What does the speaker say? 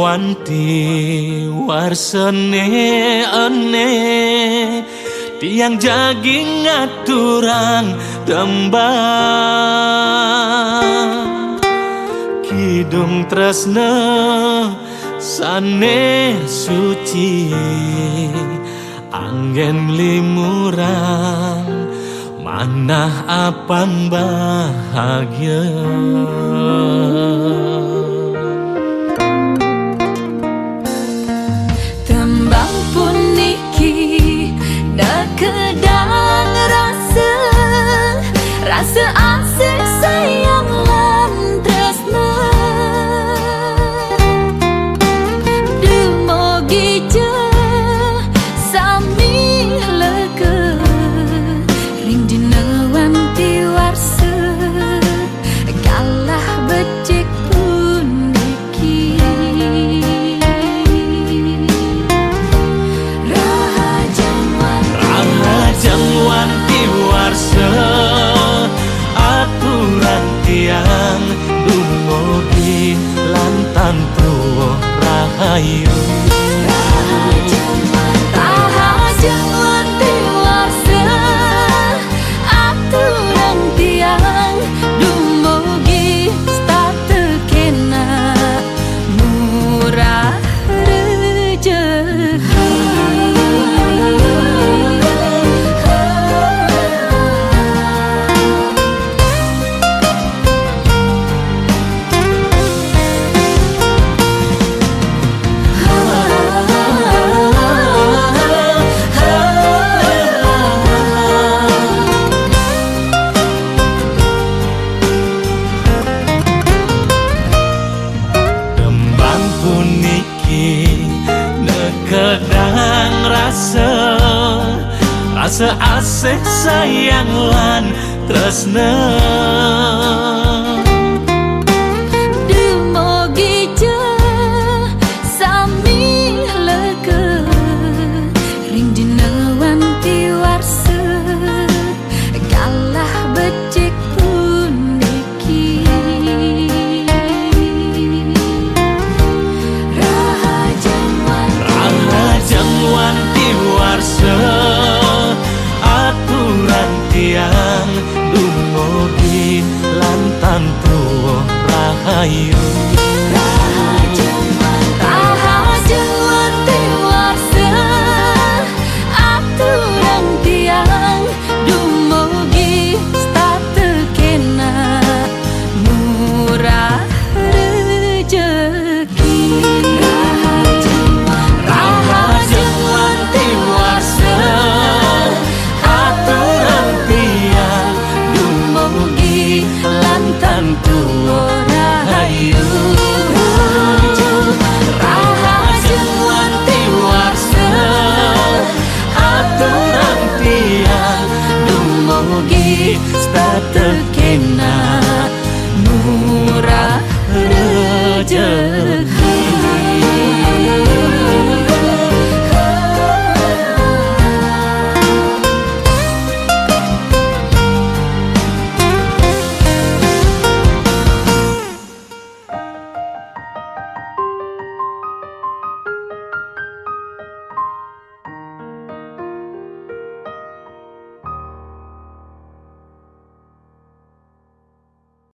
wanti warsene ene tiang jaging ngaturang tembang kidung tresna sane suci anggen limurang manah apang bahagia. Tembang puniki dekedang rasa asik sayang lan tresna dumogi je sami lega ring dina wanti warsa kalah becik puniki rahajang wanti warsa aturan tiang dumogi lantan pruwo rahayu. Rahajang wanti warsa aturan tiang dumogi statekena murah rejeki. Nekedang rasa asik sayang lan tresna Dumogi je sami lega ring dina wanti warsa kalah becik puniki rahajang wanti warsa aturan tiang dumogi lantan pruwo rahayu.